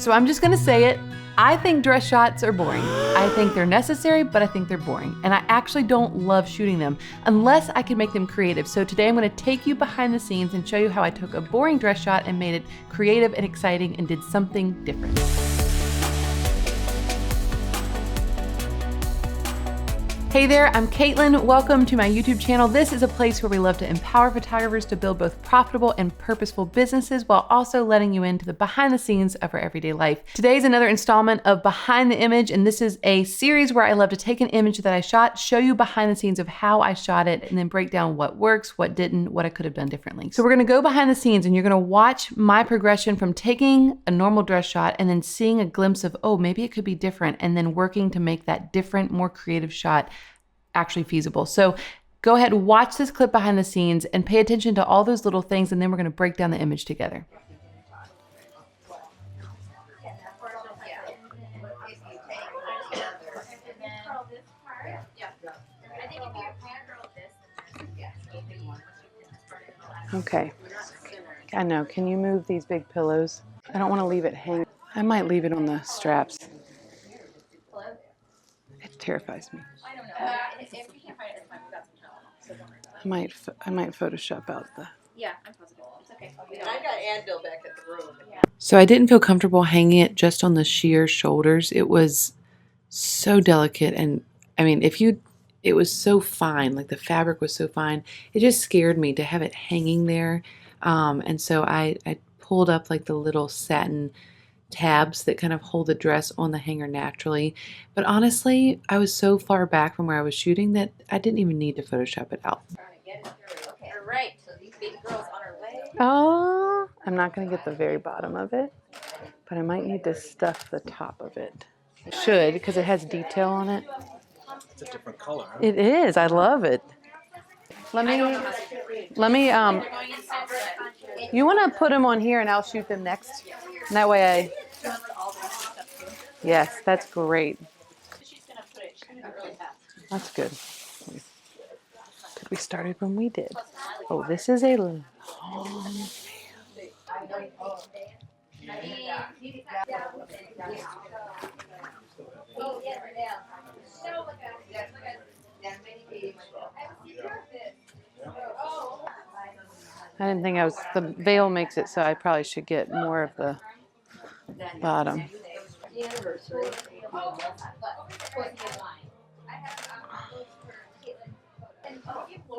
So I'm just gonna say it. I think dress shots are boring. I think they're necessary, but I think they're boring. And I actually don't love shooting them unless I can make them creative. So today I'm gonna take you behind the scenes and show you how I took a boring dress shot and made it creative and exciting and did something different. Hey there, I'm Katelyn. Welcome to my YouTube channel. This is a place where we love to empower photographers to build both profitable and purposeful businesses while also letting you into the behind the scenes of our everyday life. Today is another installment of Behind the Image, and this is a series where I love to take an image that I shot, show you behind the scenes of how I shot it, and then break down what works, what didn't, what I could have done differently. So we're gonna go behind the scenes and you're gonna watch my progression from taking a normal dress shot and then seeing a glimpse of, oh, maybe it could be different, and then working to make that different, more creative shot actually feasible. So go ahead and watch this clip behind the scenes and pay attention to all those little things, and then we're going to break down the image together. Okay. I know. Can you move these big pillows? I don't want to leave it hanging. I might leave it on the straps. It terrifies me. I might Photoshop out the. Yeah, I'm positive. It's okay. And I got Advil back at the room. Yeah. So I didn't feel comfortable hanging it just on the sheer shoulders. It was so delicate, and I mean, it was so fine. Like the fabric was so fine. It just scared me to have it hanging there. And so I pulled up like the little satin tabs that kind of hold the dress on the hanger naturally. But honestly, I was so far back from where I was shooting that I didn't even need to Photoshop it out. Okay, all right. So these baby girls on our way. Oh, I'm not going to get the very bottom of it, but I might need to stuff the top of it. I should, because it has detail on it. It's a different color. It is. I love it. Let me, you want to put them on here and I'll shoot them next? And that way yes, that's great. That's good. We started when we did. Oh, this is a long I didn't think the veil makes it so I probably should get more of the bottom.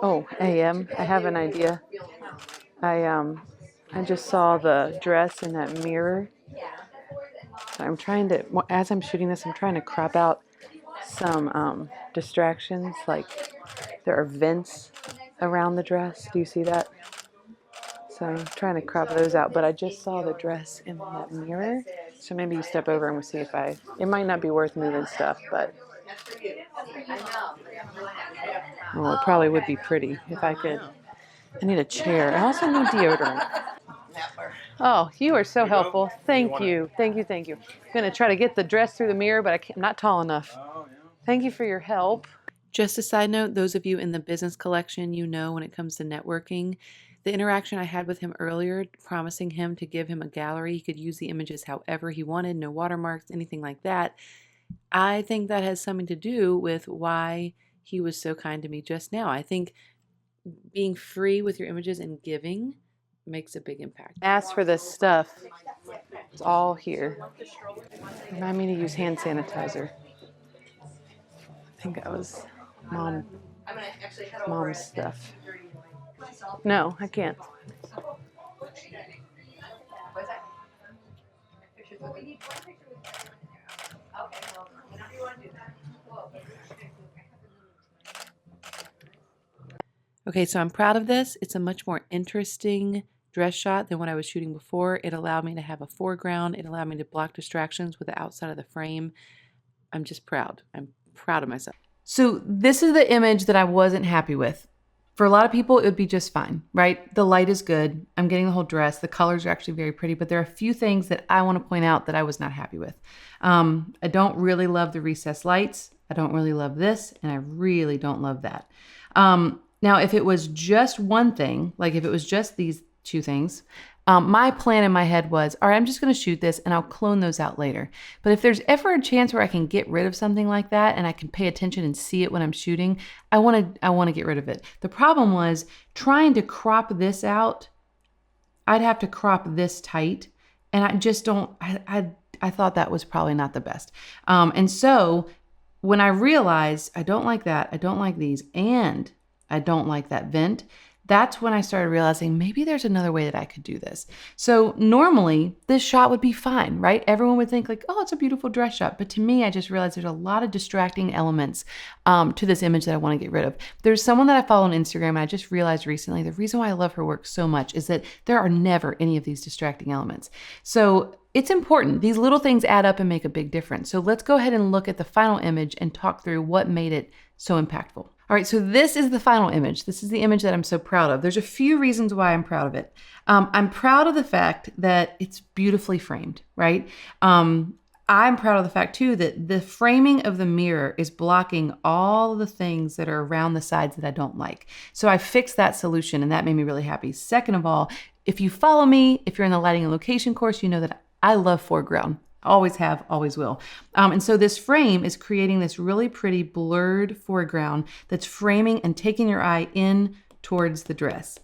Oh, AM, I have an idea. I just saw the dress in that mirror. I'm trying to, as I'm shooting this, I'm trying to crop out some distractions. Like there are vents around the dress. Do you see that? So I'm trying to crop those out, but I just saw the dress in that mirror. So maybe you step over and we'll see if it might not be worth moving stuff, but oh, it probably would be pretty if I could. I need a chair. I also need deodorant. Oh, you are so helpful. Thank you. Thank you. Thank you. I'm going to try to get the dress through the mirror, but I'm not tall enough. Thank you for your help. Just a side note, those of you in the business collection, you know when it comes to networking, the interaction I had with him earlier, promising him to give him a gallery, he could use the images however he wanted, no watermarks, anything like that. I think that has something to do with why he was so kind to me just now. I think being free with your images and giving makes a big impact. Ask for this stuff. It's all here. Remind me to use hand sanitizer. I think that was mom's stuff. No, I can't. Okay, so I'm proud of this. It's a much more interesting dress shot than what I was shooting before. It allowed me to have a foreground. It allowed me to block distractions with the outside of the frame. I'm just proud. I'm proud of myself. So this is the image that I wasn't happy with. For a lot of people, it would be just fine, right? The light is good. I'm getting the whole dress. The colors are actually very pretty, but there are a few things that I want to point out that I was not happy with. I don't really love the recessed lights. I don't really love this, and I really don't love that. Now, if it was just one thing, like if it was just these two things, My plan in my head was, all right, I'm just going to shoot this and I'll clone those out later. But if there's ever a chance where I can get rid of something like that and I can pay attention and see it when I'm shooting, I want to get rid of it. The problem was trying to crop this out. I'd have to crop this tight, and I just don't, I thought that was probably not the best. And so when I realized I don't like that, I don't like these, and I don't like that vent, that's when I started realizing maybe there's another way that I could do this. So normally this shot would be fine, right? Everyone would think like, oh, it's a beautiful dress shot. But to me, I just realized there's a lot of distracting elements to this image that I want to get rid of. There's someone that I follow on Instagram, and I just realized recently the reason why I love her work so much is that there are never any of these distracting elements. So it's important. These little things add up and make a big difference. So let's go ahead and look at the final image and talk through what made it so impactful. All right, so this is the final image. This is the image that I'm so proud of. There's a few reasons why I'm proud of it. I'm proud of the fact that it's beautifully framed, right? I'm proud of the fact too that the framing of the mirror is blocking all the things that are around the sides that I don't like. So I fixed that solution, and that made me really happy. Second of all, if you follow me, if you're in the lighting and location course, you know that I love foreground. Always have, always will. And so this frame is creating this really pretty blurred foreground that's framing and taking your eye in towards the dress.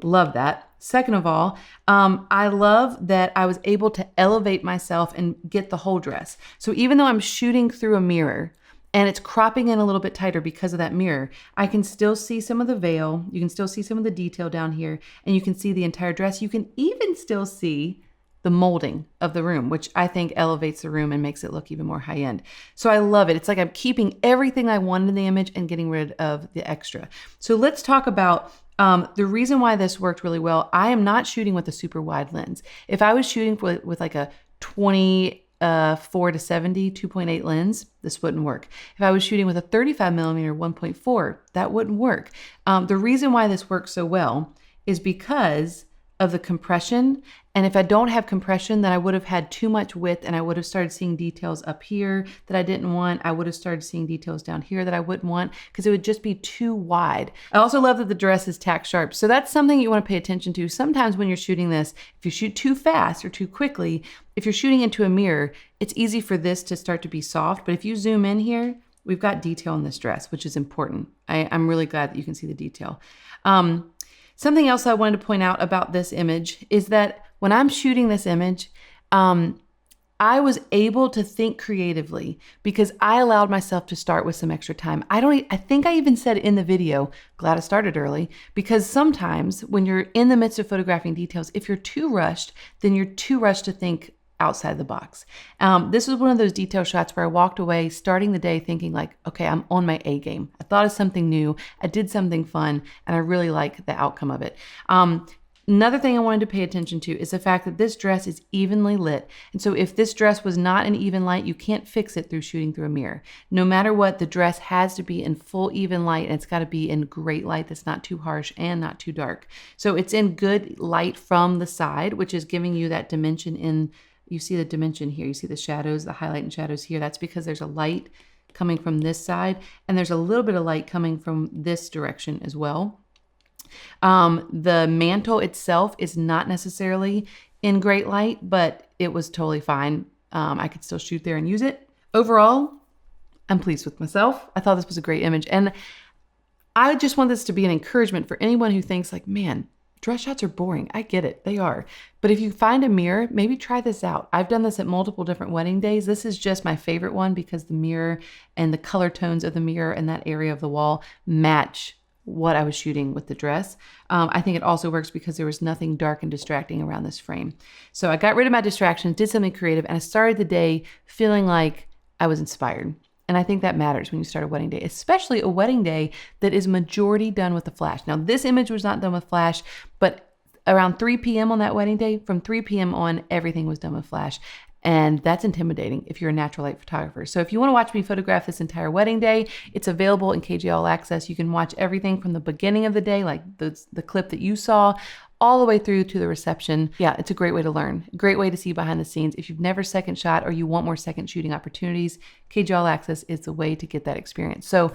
Love that. Second of all, I love that I was able to elevate myself and get the whole dress. So even though I'm shooting through a mirror and it's cropping in a little bit tighter because of that mirror, I can still see some of the veil. You can still see some of the detail down here, and you can see the entire dress. You can even still see the molding of the room, which I think elevates the room and makes it look even more high end. So I love it. It's like I'm keeping everything I wanted in the image and getting rid of the extra. So let's talk about the reason why this worked really well. I am not shooting with a super wide lens. If I was shooting with like a 24 to 70 2.8 lens, this wouldn't work. If I was shooting with a 35 millimeter 1.4, that wouldn't work. The reason why this works so well is because of the compression. And if I don't have compression, then I would have had too much width, and I would have started seeing details up here that I didn't want. I would have started seeing details down here that I wouldn't want, because it would just be too wide. I also love that the dress is tack sharp. So that's something you want to pay attention to. Sometimes when you're shooting this, if you shoot too fast or too quickly, if you're shooting into a mirror, it's easy for this to start to be soft. But if you zoom in here, we've got detail in this dress, which is important. I'm really glad that you can see the detail. Something else I wanted to point out about this image is that when I'm shooting this image, I was able to think creatively because I allowed myself to start with some extra time. I think I even said in the video, glad I started early, because sometimes when you're in the midst of photographing details, if you're too rushed, then you're too rushed to think outside the box. This was one of those detail shots where I walked away starting the day thinking like, okay, I'm on my A game. I thought of something new. I did something fun, and I really like the outcome of it. Another thing I wanted to pay attention to is the fact that this dress is evenly lit. And so if this dress was not an even light, you can't fix it through shooting through a mirror. No matter what, the dress has to be in full even light, and it's got to be in great light that's not too harsh and not too dark. So it's in good light from the side, which is giving you that dimension in. You see the dimension here. You see the shadows, the highlight and shadows here. That's because there's a light coming from this side, and there's a little bit of light coming from this direction as well. The mantle itself is not necessarily in great light, but it was totally fine. I could still shoot there and use it. Overall, I'm pleased with myself. I thought this was a great image, and I just want this to be an encouragement for anyone who thinks like, man, dress shots are boring. I get it. They are. But if you find a mirror, maybe try this out. I've done this at multiple different wedding days. This is just my favorite one because the mirror and the color tones of the mirror and that area of the wall match what I was shooting with the dress. I think it also works because there was nothing dark and distracting around this frame. So I got rid of my distractions, did something creative, and I started the day feeling like I was inspired. And I think that matters when you start a wedding day, especially a wedding day that is majority done with the flash. Now, this image was not done with flash, but around 3 p.m. on that wedding day, from 3 p.m. on, everything was done with flash. And that's intimidating if you're a natural light photographer. So if you want to watch me photograph this entire wedding day, it's available in KJ All Access. You can watch everything from the beginning of the day, like the clip that you saw, all the way through to the reception. Yeah, it's a great way to learn. Great way to see behind the scenes. If you've never second shot or you want more second shooting opportunids, KJ All Access is the way to get that experience. So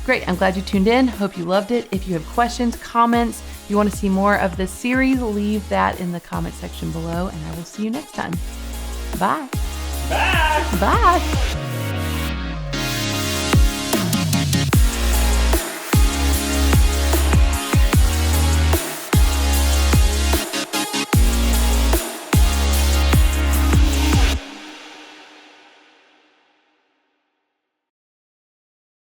great. I'm glad you tuned in. Hope you loved it. If you have questions, comments, you want to see more of this series, leave that in the comment section below, and I will see you next time. Bye. Bye. Bye.